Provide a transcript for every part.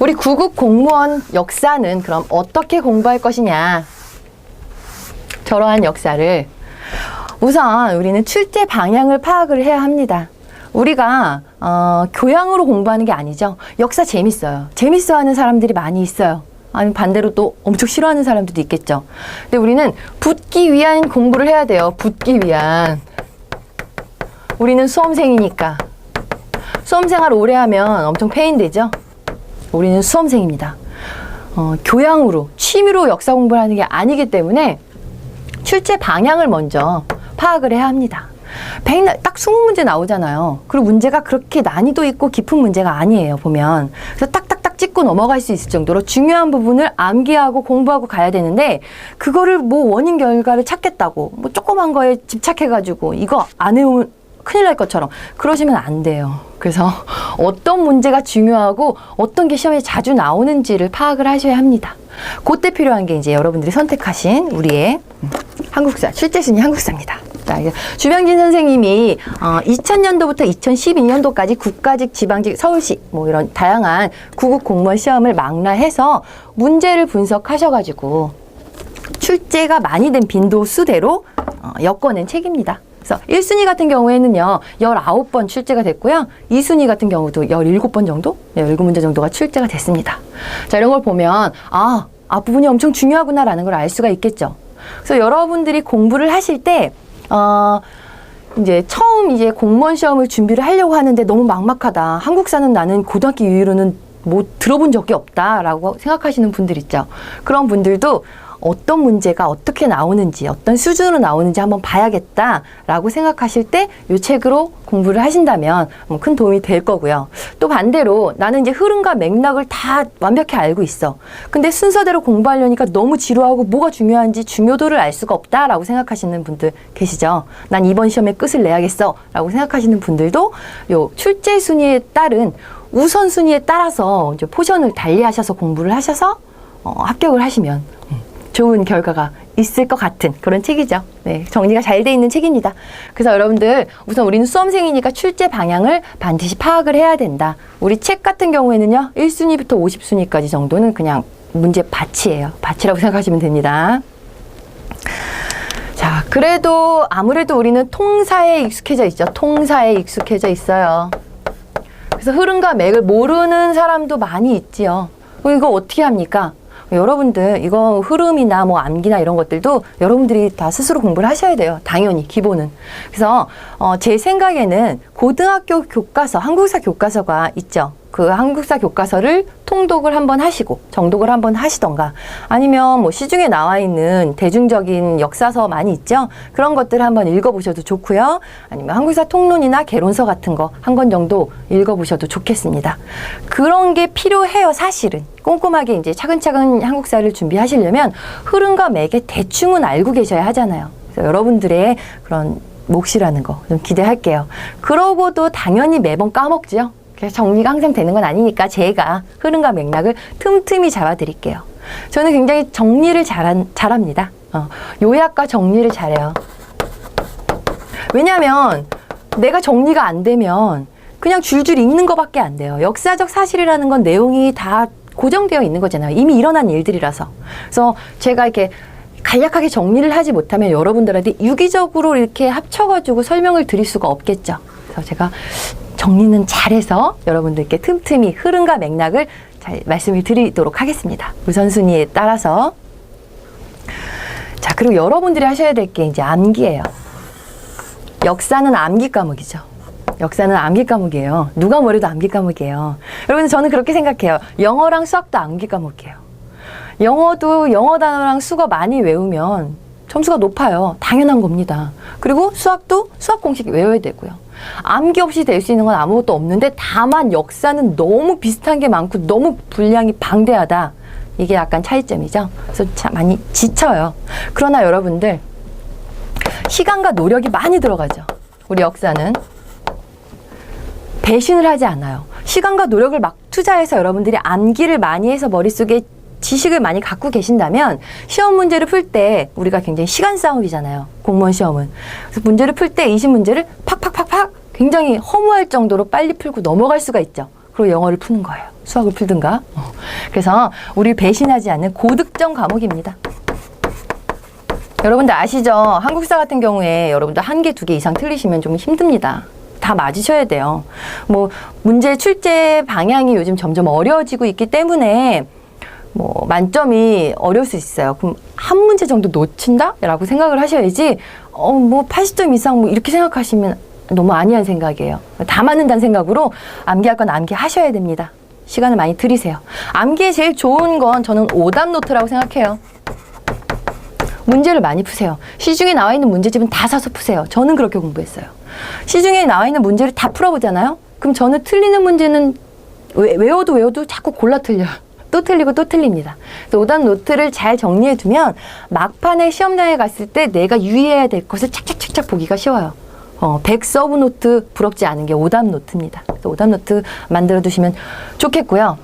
우리 9급 공무원 역사는 그럼 어떻게 공부할 것이냐? 저러한 역사를 우선 우리는 출제 방향을 파악을 해야 합니다. 우리가 교양으로 공부하는 게 아니죠. 역사 재밌어요. 재밌어하는 사람들이 많이 있어요. 아니 반대로 또 엄청 싫어하는 사람들도 있겠죠. 근데 우리는 붙기 위한 공부를 해야 돼요. 붙기 위한. 우리는 수험생이니까. 수험생활 오래 하면 엄청 페인되죠. 우리는 수험생입니다. 교양으로, 취미로 역사 공부를 하는 게 아니기 때문에 출제 방향을 먼저 파악을 해야 합니다. 딱 20문제 나오잖아요. 그리고 문제가 그렇게 난이도 있고 깊은 문제가 아니에요, 보면. 그래서 딱딱딱 찍고 넘어갈 수 있을 정도로 중요한 부분을 암기하고 공부하고 가야 되는데, 그거를 뭐 원인 결과를 찾겠다고, 뭐 조그만 거에 집착해가지고, 이거 안 해오면 큰일 날 것처럼 그러시면 안 돼요. 그래서 어떤 문제가 중요하고 어떤 게 시험에 자주 나오는지를 파악을 하셔야 합니다. 그때 필요한 게 이제 여러분들이 선택하신 우리의 한국사, 출제순위 한국사입니다. 자, 주명진 선생님이 2000년도부터 2012년도까지 국가직, 지방직, 서울시 뭐 이런 다양한 9급 공무원 시험을 망라해서 문제를 분석하셔가지고 출제가 많이 된 빈도 수대로 엮어낸 책입니다. 그래서 1순위 같은 경우에는요, 19번 출제가 됐고요. 2순위 같은 경우도 17번 정도? 17문제 정도가 출제가 됐습니다. 자, 이런 걸 보면, 앞부분이 엄청 중요하구나라는 걸 알 수가 있겠죠. 그래서 여러분들이 공부를 하실 때, 이제 처음 이제 공무원 시험을 준비를 하려고 하는데 너무 막막하다. 한국사는 나는 고등학교 이후로는 뭐 들어본 적이 없다라고 생각하시는 분들 있죠. 그런 분들도 어떤 문제가 어떻게 나오는지, 어떤 수준으로 나오는지 한번 봐야겠다라고 생각하실 때 이 책으로 공부를 하신다면 큰 도움이 될 거고요. 또 반대로 나는 이제 흐름과 맥락을 다 완벽히 알고 있어. 근데 순서대로 공부하려니까 너무 지루하고 뭐가 중요한지 중요도를 알 수가 없다라고 생각하시는 분들 계시죠. 난 이번 시험에 끝을 내야겠어 라고 생각하시는 분들도 요 출제 순위에 따른 우선순위에 따라서 이제 포션을 달리하셔서 공부를 하셔서 합격을 하시면 좋은 결과가 있을 것 같은 그런 책이죠. 네, 정리가 잘 돼 있는 책입니다. 그래서 여러분들 우선 우리는 수험생이니까 출제 방향을 반드시 파악을 해야 된다. 우리 책 같은 경우에는요, 1순위부터 50순위까지 정도는 그냥 문제 밭이에요. 밭이라고 생각하시면 됩니다. 자, 그래도 아무래도 우리는 통사에 익숙해져 있죠. 통사에 익숙해져 있어요. 그래서 흐름과 맥을 모르는 사람도 많이 있지요. 이거 어떻게 합니까? 여러분들 이거 흐름이나 뭐 암기나 이런 것들도 여러분들이 다 스스로 공부를 하셔야 돼요. 당연히 기본은. 그래서 제 생각에는 고등학교 교과서, 한국사 교과서가 있죠. 그 한국사 교과서를 통독을 한번 하시고 정독을 한번 하시던가, 아니면 뭐 시중에 나와 있는 대중적인 역사서 많이 있죠. 그런 것들을 한번 읽어보셔도 좋고요. 아니면 한국사 통론이나 개론서 같은 거 한 권 정도 읽어보셔도 좋겠습니다. 그런 게 필요해요, 사실은. 꼼꼼하게 이제 차근차근 한국사를 준비하시려면 흐름과 맥에 대충은 알고 계셔야 하잖아요. 그래서 여러분들의 그런 몫이라는 거 좀 기대할게요. 그러고도 당연히 매번 까먹지요. 그래서 정리가 항상 되는 건 아니니까 제가 흐름과 맥락을 틈틈이 잡아드릴게요. 저는 굉장히 정리를 잘합니다. 요약과 정리를 잘해요. 왜냐하면 내가 정리가 안 되면 그냥 줄줄 읽는 것밖에 안 돼요. 역사적 사실이라는 건 내용이 다 고정되어 있는 거잖아요. 이미 일어난 일들이라서. 그래서 제가 이렇게 간략하게 정리를 하지 못하면 여러분들한테 유기적으로 이렇게 합쳐가지고 설명을 드릴 수가 없겠죠. 그래서 제가 정리는 잘해서 여러분들께 틈틈이 흐름과 맥락을 잘 말씀을 드리도록 하겠습니다. 우선순위에 따라서. 자, 그리고 여러분들이 하셔야 될 게 이제 암기예요. 역사는 암기 과목이죠. 역사는 암기 과목이에요. 누가 뭐래도 암기 과목이에요. 여러분, 저는 그렇게 생각해요. 영어랑 수학도 암기 과목이에요. 영어도 영어 단어랑 수거 많이 외우면 점수가 높아요. 당연한 겁니다. 그리고 수학도 수학 공식 외워야 되고요. 암기 없이 될 수 있는 건 아무것도 없는데, 다만 역사는 너무 비슷한 게 많고 너무 분량이 방대하다. 이게 약간 차이점이죠. 그래서 참 많이 지쳐요. 그러나 여러분들 시간과 노력이 많이 들어가죠. 우리 역사는 배신을 하지 않아요. 시간과 노력을 막 투자해서 여러분들이 암기를 많이 해서 머릿속에 지식을 많이 갖고 계신다면 시험 문제를 풀 때 우리가 굉장히 시간 싸움이잖아요. 공무원 시험은. 그래서 문제를 풀 때 20문제를 팍팍팍팍 굉장히 허무할 정도로 빨리 풀고 넘어갈 수가 있죠. 그리고 영어를 푸는 거예요. 수학을 풀든가. 그래서 우리 배신하지 않는 고득점 과목입니다. 여러분들 아시죠? 한국사 같은 경우에 여러분들 1개, 2개 이상 틀리시면 좀 힘듭니다. 다 맞으셔야 돼요. 뭐 문제 출제 방향이 요즘 점점 어려워지고 있기 때문에 뭐 만점이 어려울 수 있어요. 그럼 한 문제 정도 놓친다? 라고 생각을 하셔야지 뭐 80점 이상 뭐 이렇게 생각하시면 너무 아니한 생각이에요. 다 맞는다는 생각으로 암기할 건 암기하셔야 됩니다. 시간을 많이 들이세요. 암기에 제일 좋은 건 저는 오답 노트라고 생각해요. 문제를 많이 푸세요. 시중에 나와 있는 문제집은 다 사서 푸세요. 저는 그렇게 공부했어요. 시중에 나와 있는 문제를 다 풀어보잖아요. 그럼 저는 틀리는 문제는 외워도 자꾸 골라 틀려요. 또 틀리고 또 틀립니다. 그래서 오답 노트를 잘 정리해두면 막판에 시험장에 갔을 때 내가 유의해야 될 것을 착착착착 보기가 쉬워요. 100 서브 노트 부럽지 않은 게 오답 노트입니다. 그래서 오답 노트 만들어 두시면 좋겠고요.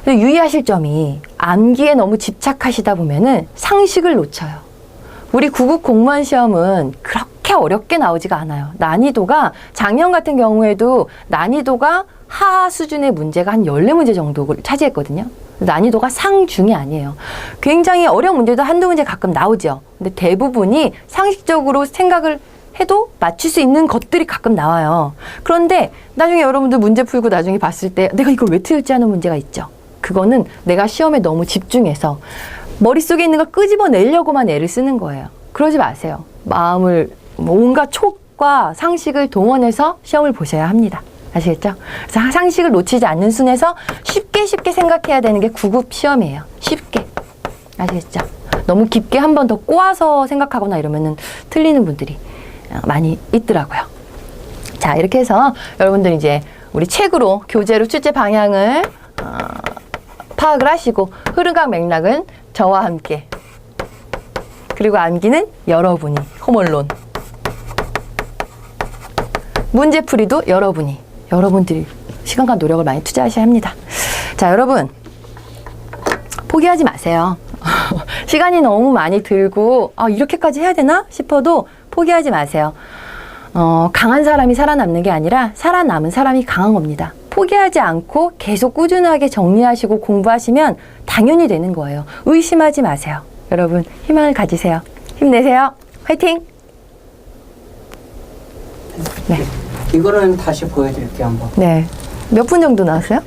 유의하실 점이 암기에 너무 집착하시다 보면은 상식을 놓쳐요. 우리 9급 공무원 시험은 그렇게 어렵게 나오지가 않아요. 난이도가 작년 같은 경우에도 난이도가 하 수준의 문제가 한 14문제 정도를 차지했거든요. 난이도가 상중이 아니에요. 굉장히 어려운 문제도 한두 문제 가끔 나오죠. 근데 대부분이 상식적으로 생각을 해도 맞출 수 있는 것들이 가끔 나와요. 그런데 나중에 여러분들 문제 풀고 나중에 봤을 때 내가 이걸 왜 틀렸지 하는 문제가 있죠. 그거는 내가 시험에 너무 집중해서 머릿속에 있는 걸 끄집어내려고만 애를 쓰는 거예요. 그러지 마세요. 마음을 온갖 촉과 상식을 동원해서 시험을 보셔야 합니다. 아시겠죠? 그래서 상식을 놓치지 않는 순에서 쉽게 생각해야 되는 게 9급 시험이에요. 쉽게. 아시겠죠? 너무 깊게 한 번 더 꼬아서 생각하거나 이러면은 틀리는 분들이 많이 있더라고요. 자, 이렇게 해서 여러분들 이제 우리 책으로 교재로 출제 방향을 파악을 하시고 흐름과 맥락은 저와 함께 그리고 암기는 여러분이 홈언론 문제풀이도 여러분들이 시간과 노력을 많이 투자하셔야 합니다. 자, 여러분 포기하지 마세요. 시간이 너무 많이 들고 이렇게까지 해야 되나 싶어도 포기하지 마세요. 강한 사람이 살아남는 게 아니라 살아남은 사람이 강한 겁니다. 포기하지 않고 계속 꾸준하게 정리하시고 공부하시면 당연히 되는 거예요. 의심하지 마세요. 여러분 희망을 가지세요. 힘내세요. 화이팅! 네. 이거는 다시 보여드릴게요, 한번. 네. 몇 분 정도 나왔어요?